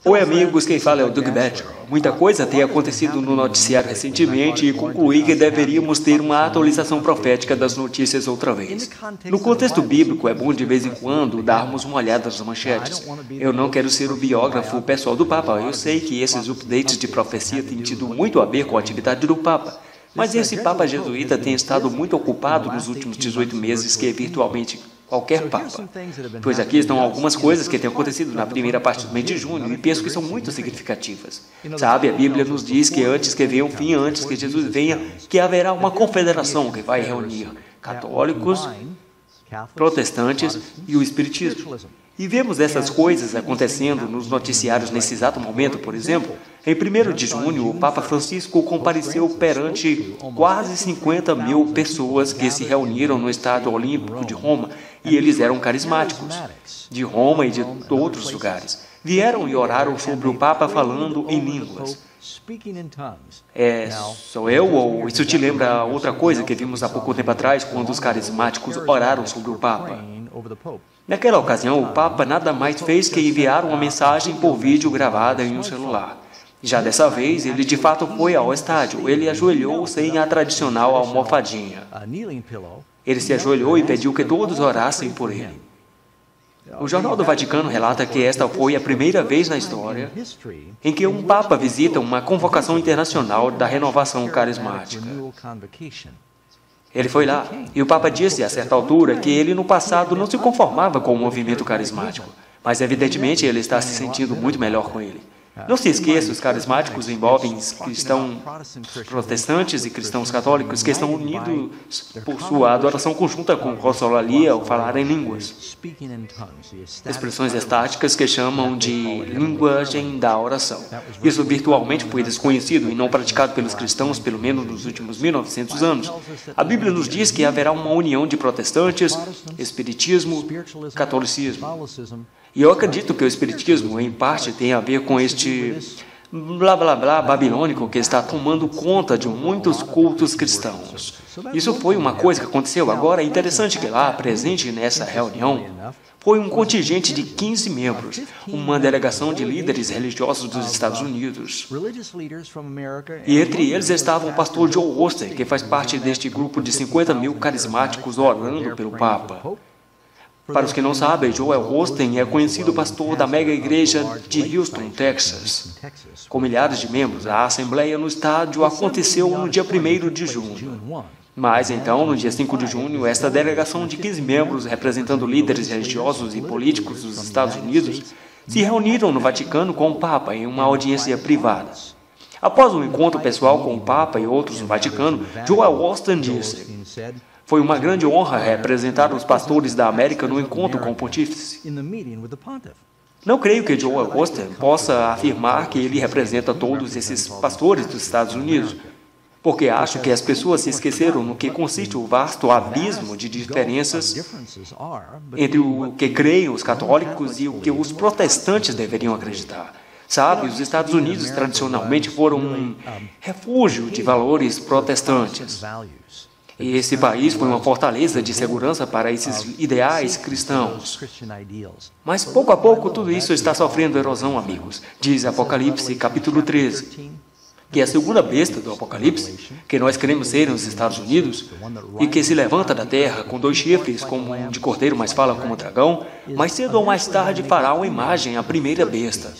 Oi amigos, quem fala é o Doug Badger. Muita coisa tem acontecido no noticiário recentemente e concluí que deveríamos ter uma atualização profética das notícias outra vez. No contexto bíblico, é bom de vez em quando darmos uma olhada nas manchetes. Eu não quero ser o biógrafo pessoal do Papa, eu sei que esses updates de profecia têm tido muito a ver com a atividade do Papa. Mas esse Papa jesuíta tem estado muito ocupado nos últimos 18 meses, que é virtualmente qualquer Papa. Pois aqui estão algumas coisas que têm acontecido na primeira parte do mês de junho e penso que são muito significativas. Sabe, a Bíblia nos diz que antes que venha o fim, antes que Jesus venha, que haverá uma confederação que vai reunir católicos, protestantes e o espiritismo. E vemos essas coisas acontecendo nos noticiários nesse exato momento, por exemplo. Em 1º de junho, o Papa Francisco compareceu perante quase 50 mil pessoas que se reuniram no Estádio Olímpico de Roma, e eles eram carismáticos, de Roma e de outros lugares. Vieram e oraram sobre o Papa falando em línguas. Sou eu ou isso te lembra outra coisa que vimos há pouco tempo atrás, quando os carismáticos oraram sobre o Papa? Naquela ocasião, o Papa nada mais fez que enviar uma mensagem por vídeo gravada em um celular. Já dessa vez, ele de fato foi ao estádio. Ele ajoelhou sem a tradicional almofadinha. Ele se ajoelhou e pediu que todos orassem por ele. O Jornal do Vaticano relata que esta foi a primeira vez na história em que um Papa visita uma convocação internacional da renovação carismática. Ele foi lá, e o Papa disse a certa altura que ele no passado não se conformava com o movimento carismático, mas evidentemente ele está se sentindo muito melhor com ele. Não se esqueça, os carismáticos envolvem cristãos protestantes e cristãos católicos que estão unidos por sua adoração conjunta com glossolalia ou falar em línguas. Expressões estáticas que chamam de linguagem da oração. Isso virtualmente foi desconhecido e não praticado pelos cristãos pelo menos nos últimos 1900 anos. A Bíblia nos diz que haverá uma união de protestantes, espiritismo, catolicismo. E eu acredito que o espiritismo, em parte, tem a ver com este blá blá blá babilônico que está tomando conta de muitos cultos cristãos. Isso foi uma coisa que aconteceu. Agora, é interessante que lá, presente nessa reunião, foi um contingente de 15 membros, uma delegação de líderes religiosos dos Estados Unidos. E entre eles estava o pastor Joe Osteen, que faz parte deste grupo de 50 mil carismáticos orando pelo Papa. Para os que não sabem, Joel Osteen é conhecido pastor da mega igreja de Houston, Texas. Com milhares de membros, a assembleia no estádio aconteceu no dia 1º de junho. Mas então, no dia 5 de junho, esta delegação de 15 membros, representando líderes religiosos e políticos dos Estados Unidos, se reuniram no Vaticano com o Papa em uma audiência privada. Após um encontro pessoal com o Papa e outros no Vaticano, Joel Osteen disse: "Foi uma grande honra representar os pastores da América no encontro com o Pontífice. Não creio que Joel Osteen possa afirmar que ele representa todos esses pastores dos Estados Unidos, porque acho que as pessoas se esqueceram no que consiste o vasto abismo de diferenças entre o que creem os católicos e o que os protestantes deveriam acreditar. Sabe, os Estados Unidos tradicionalmente foram um refúgio de valores protestantes. E esse país foi uma fortaleza de segurança para esses ideais cristãos. Mas pouco a pouco tudo isso está sofrendo erosão, amigos. Diz Apocalipse capítulo 13, que a segunda besta do Apocalipse, que nós queremos ser nos Estados Unidos, e que se levanta da terra com 2 chifres como um de cordeiro, mas fala como um dragão, mais cedo ou mais tarde fará uma imagem à primeira besta,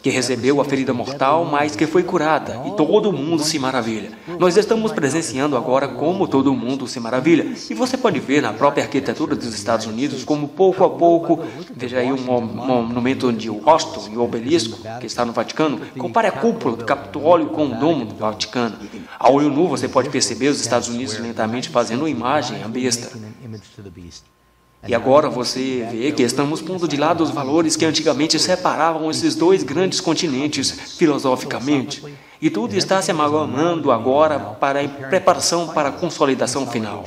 que recebeu a ferida mortal, mas que foi curada, e todo mundo se maravilha. Nós estamos presenciando agora como todo mundo se maravilha, e você pode ver na própria arquitetura dos Estados Unidos como pouco a pouco, veja aí um monumento de Washington e o obelisco, que está no Vaticano, compare a cúpula do Capitólio com o domo do Vaticano. A olho nu você pode perceber os Estados Unidos lentamente fazendo uma imagem à besta. E agora você vê que estamos pondo de lado os valores que antigamente separavam esses dois grandes continentes filosoficamente. E tudo está se amalgamando agora para a preparação para a consolidação final.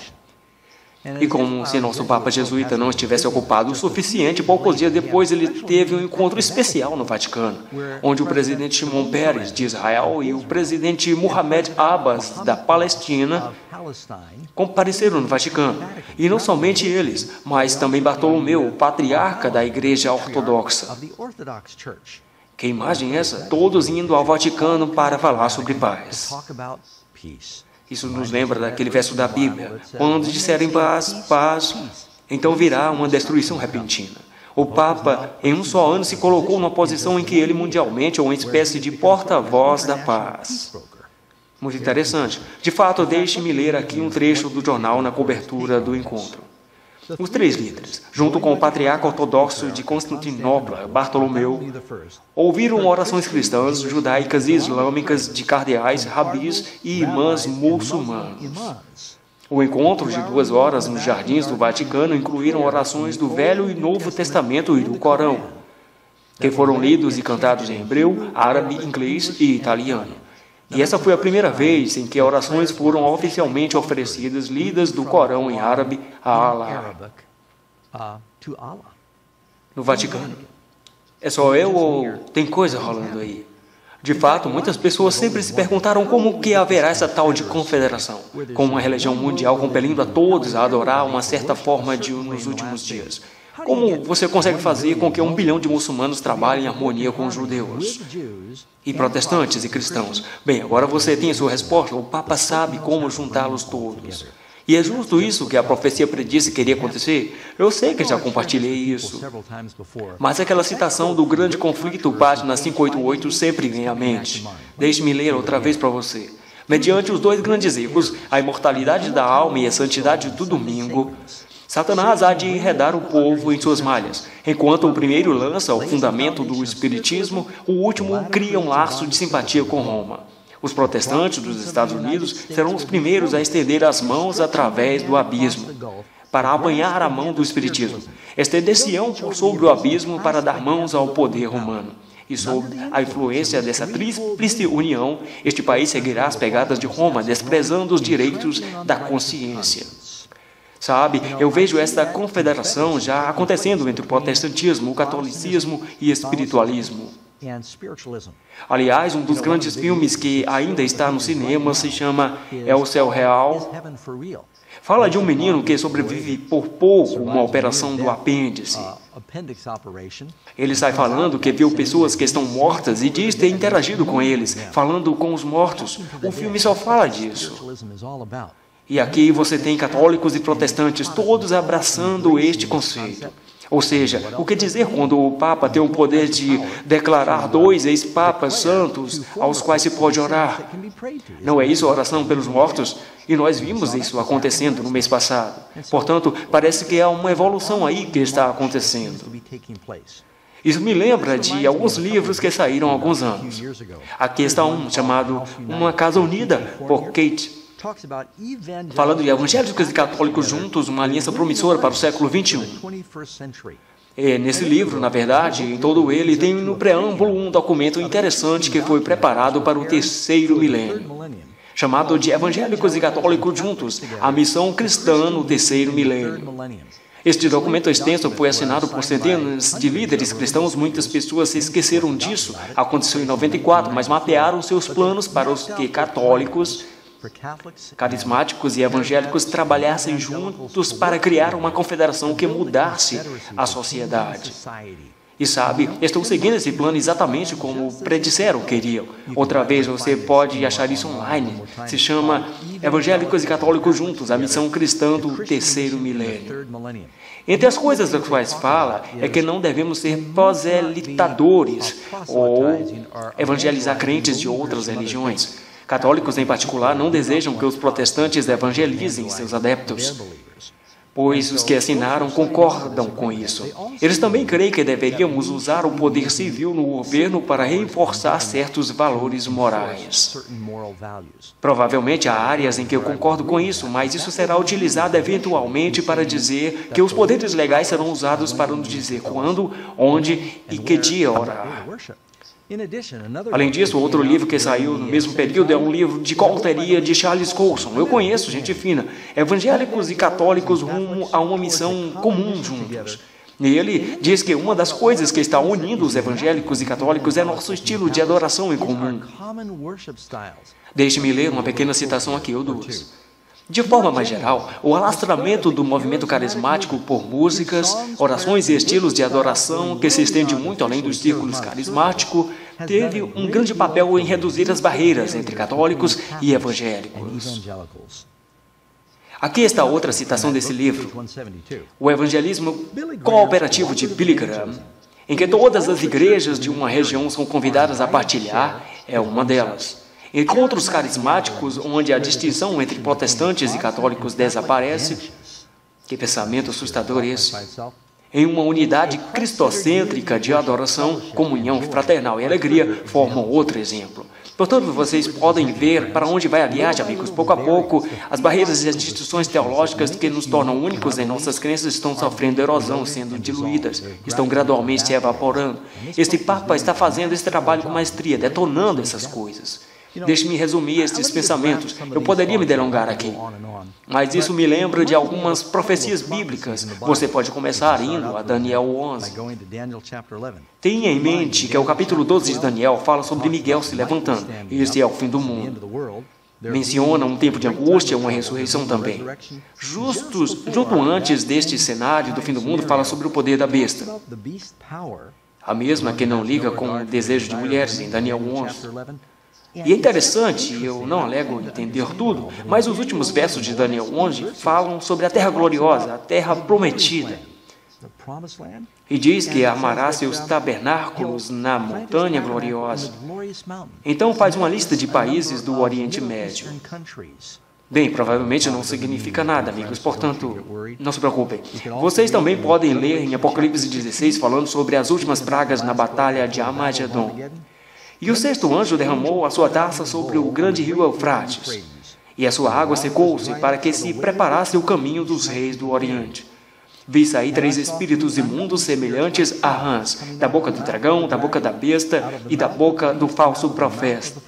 E como se nosso Papa jesuíta não estivesse ocupado o suficiente, poucos dias depois ele teve um encontro especial no Vaticano, onde o presidente Shimon Peres, de Israel, e o presidente Mohamed Abbas, da Palestina, compareceram no Vaticano. E não somente eles, mas também Bartolomeu, o patriarca da Igreja Ortodoxa. Que imagem é essa? Todos indo ao Vaticano para falar sobre paz. Isso nos lembra daquele verso da Bíblia. Quando disserem paz, paz, então virá uma destruição repentina. O Papa, em um só ano, se colocou numa posição em que ele mundialmente é uma espécie de porta-voz da paz. Muito interessante. De fato, deixe-me ler aqui um trecho do jornal na cobertura do encontro. Os três líderes, junto com o patriarca ortodoxo de Constantinopla, Bartolomeu, ouviram orações cristãs, judaicas e islâmicas de cardeais, rabis e imãs muçulmanos. O encontro de 2 horas nos jardins do Vaticano incluíram orações do Velho e Novo Testamento e do Corão, que foram lidos e cantados em hebreu, árabe, inglês e italiano. E essa foi a primeira vez em que orações foram oficialmente oferecidas, lidas do Corão em árabe a Allah, no Vaticano. É só eu ou tem coisa rolando aí? De fato, muitas pessoas sempre se perguntaram como que haverá essa tal de confederação, com uma religião mundial compelindo a todos a adorar uma certa forma nos últimos dias. Como você consegue fazer com que 1 bilhão de muçulmanos trabalhem em harmonia com os judeus e protestantes e cristãos? Bem, agora você tem a sua resposta. O Papa sabe como juntá-los todos. E é justo isso que a profecia predisse que iria acontecer? Eu sei que já compartilhei isso. Mas aquela citação do grande conflito, página 588, sempre vem à mente. Deixe-me ler outra vez para você. Mediante os 2 grandes erros, a imortalidade da alma e a santidade do domingo, Satanás há de enredar o povo em suas malhas. Enquanto o primeiro lança o fundamento do espiritismo, o último cria um laço de simpatia com Roma. Os protestantes dos Estados Unidos serão os primeiros a estender as mãos através do abismo, para apanhar a mão do espiritismo. Estender-se-ão por sobre o abismo para dar mãos ao poder romano. E sob a influência dessa tríplice união, este país seguirá as pegadas de Roma, desprezando os direitos da consciência. Sabe, eu vejo esta confederação já acontecendo entre o protestantismo, o catolicismo e o espiritualismo. Aliás, um dos grandes filmes que ainda está no cinema se chama É o Céu Real. Fala de um menino que sobrevive por pouco uma operação do apêndice. Ele sai falando que viu pessoas que estão mortas e diz ter interagido com eles, falando com os mortos. O filme só fala disso. E aqui você tem católicos e protestantes todos abraçando este conceito. Ou seja, o que dizer quando o Papa tem o poder de declarar 2 ex-papas santos aos quais se pode orar? Não é isso a oração pelos mortos? E nós vimos isso acontecendo no mês passado. Portanto, parece que há uma evolução aí que está acontecendo. Isso me lembra de alguns livros que saíram há alguns anos. Aqui está um chamado Uma Casa Unida, por Kate, falando de evangélicos e católicos juntos, uma aliança promissora para o século XXI. Nesse livro, na verdade, em todo ele, tem no preâmbulo um documento interessante que foi preparado para o 3º milênio, chamado de Evangélicos e Católicos Juntos, a missão cristã no 3º milênio. Este documento extenso foi assinado por centenas de líderes cristãos. Muitas pessoas se esqueceram disso. Aconteceu em 94, mas mapearam seus planos para os que católicos, carismáticos e evangélicos trabalhassem juntos para criar uma confederação que mudasse a sociedade. E sabe, estão seguindo esse plano exatamente como predisseram queriam. Outra vez você pode achar isso online. Se chama Evangélicos e Católicos Juntos, a missão cristã do 3º milênio. Entre as coisas das quais fala é que não devemos ser proselitadores ou evangelizar crentes de outras religiões. Católicos, em particular, não desejam que os protestantes evangelizem seus adeptos, pois os que assinaram concordam com isso. Eles também creem que deveríamos usar o poder civil no governo para reforçar certos valores morais. Provavelmente há áreas em que eu concordo com isso, mas isso será utilizado eventualmente para dizer que os poderes legais serão usados para nos dizer quando, onde e que dia orar. Além disso, outro livro que saiu no mesmo período é um livro de coautoria de Charles Colson. Eu conheço, gente fina. Evangélicos e católicos rumo a uma missão comum juntos. E ele diz que uma das coisas que está unindo os evangélicos e católicos é nosso estilo de adoração em comum. Deixe-me ler uma pequena citação aqui, Eudus. De forma mais geral, o alastramento do movimento carismático por músicas, orações e estilos de adoração, que se estende muito além dos círculos carismáticos, teve um grande papel em reduzir as barreiras entre católicos e evangélicos. Aqui está outra citação desse livro, O Evangelismo Cooperativo de Billy Graham, em que todas as igrejas de uma região são convidadas a partilhar, é uma delas. Encontros carismáticos, onde a distinção entre protestantes e católicos desaparece. Que pensamento assustador esse! Em uma unidade cristocêntrica de adoração, comunhão fraternal e alegria, formam outro exemplo. Portanto, vocês podem ver para onde vai a viagem, amigos. Pouco a pouco, as barreiras e as distinções teológicas que nos tornam únicos em nossas crenças estão sofrendo erosão, sendo diluídas, estão gradualmente se evaporando. Este Papa está fazendo esse trabalho com maestria, detonando essas coisas. Deixe-me resumir estes pensamentos. Eu poderia me delongar aqui, mas isso me lembra de algumas profecias bíblicas. Você pode começar indo a Daniel 11. Tenha em mente que o capítulo 12 de Daniel fala sobre Miguel se levantando. Este é o fim do mundo. Menciona um tempo de angústia, uma ressurreição também. Junto antes deste cenário do fim do mundo, fala sobre o poder da besta. A mesma que não liga com o desejo de mulheres, em Daniel 11. E é interessante, eu não alego entender tudo, mas os últimos versos de Daniel 11 falam sobre a terra gloriosa, a terra prometida. E diz que armará seus tabernáculos na montanha gloriosa. Então faz uma lista de países do Oriente Médio. Bem, provavelmente não significa nada, amigos, portanto, não se preocupem. Vocês também podem ler em Apocalipse 16 falando sobre as últimas pragas na batalha de Armagedon. E o sexto anjo derramou a sua taça sobre o grande rio Eufrates, e a sua água secou-se para que se preparasse o caminho dos reis do Oriente. Vi sair 3 espíritos imundos semelhantes a rãs, da boca do dragão, da boca da besta e da boca do falso profeta.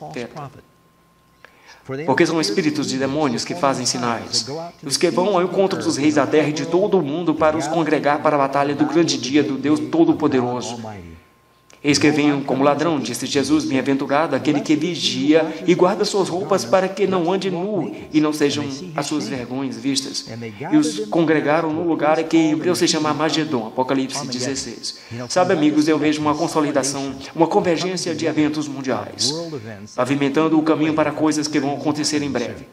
Porque são espíritos de demônios que fazem sinais, os que vão ao encontro dos reis da terra e de todo o mundo para os congregar para a batalha do grande dia do Deus Todo-Poderoso. Eis que venho como ladrão, disse Jesus, bem-aventurado aquele que vigia e guarda suas roupas para que não ande nu e não sejam as suas vergonhas vistas. E os congregaram no lugar que em hebreu se chama Armagedon, Apocalipse 16. Sabe, amigos, eu vejo uma consolidação, uma convergência de eventos mundiais, pavimentando o caminho para coisas que vão acontecer em breve.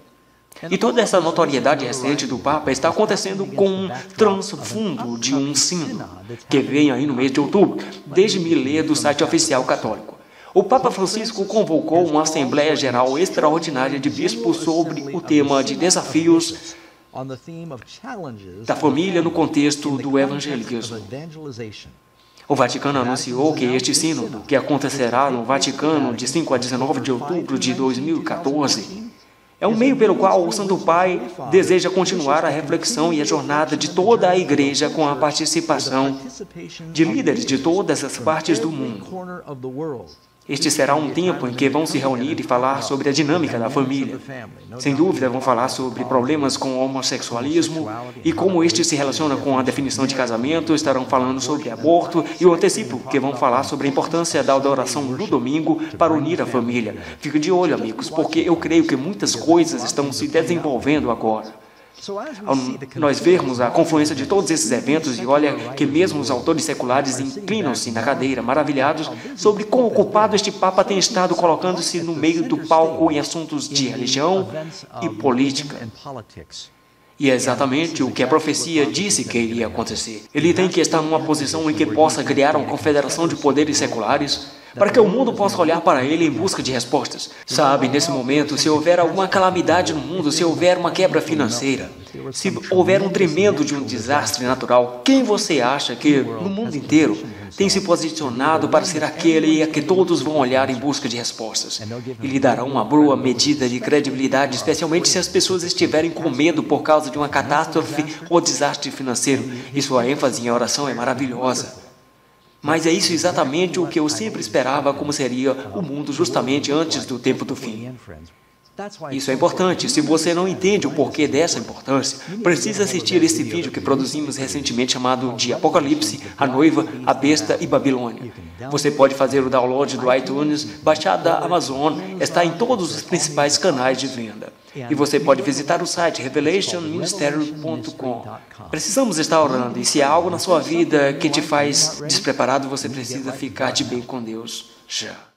E toda essa notoriedade recente do Papa está acontecendo com um transfundo de um sino, que vem aí no mês de outubro, desde-me ler do site oficial católico. O Papa Francisco convocou uma Assembleia Geral Extraordinária de Bispos sobre o tema de desafios da família no contexto do evangelismo. O Vaticano anunciou que este sínodo, que acontecerá no Vaticano de 5 a 19 de outubro de 2014, é um meio pelo qual o Santo Pai deseja continuar a reflexão e a jornada de toda a Igreja com a participação de líderes de todas as partes do mundo. Este será um tempo em que vão se reunir e falar sobre a dinâmica da família. Sem dúvida, vão falar sobre problemas com o homossexualismo e como este se relaciona com a definição de casamento. Estarão falando sobre aborto e o antecipo, que vão falar sobre a importância da adoração do domingo para unir a família. Fique de olho, amigos, porque eu creio que muitas coisas estão se desenvolvendo agora. Ao nós vermos a confluência de todos esses eventos, e olha que mesmo os autores seculares inclinam-se na cadeira, maravilhados sobre quão ocupado este Papa tem estado colocando-se no meio do palco em assuntos de religião e política. E é exatamente o que a profecia disse que iria acontecer. Ele tem que estar numa posição em que possa criar uma confederação de poderes seculares, para que o mundo possa olhar para ele em busca de respostas. Sabe, nesse momento, se houver alguma calamidade no mundo, se houver uma quebra financeira, se houver um tremendo de um desastre natural, quem você acha que, no mundo inteiro, tem se posicionado para ser aquele a que todos vão olhar em busca de respostas? E lhe dará uma boa medida de credibilidade, especialmente se as pessoas estiverem com medo por causa de uma catástrofe ou desastre financeiro. E sua ênfase em oração é maravilhosa. Mas é isso exatamente o que eu sempre esperava como seria o mundo justamente antes do tempo do fim. Isso é importante. Se você não entende o porquê dessa importância, precisa assistir esse vídeo que produzimos recentemente chamado de Apocalipse, a Noiva, a Besta e Babilônia. Você pode fazer o download do iTunes, baixar da Amazon, está em todos os principais canais de venda. E você pode visitar o site revelationministerial.com. Precisamos estar orando, e se há algo na sua vida que te faz despreparado, você precisa ficar de bem com Deus já.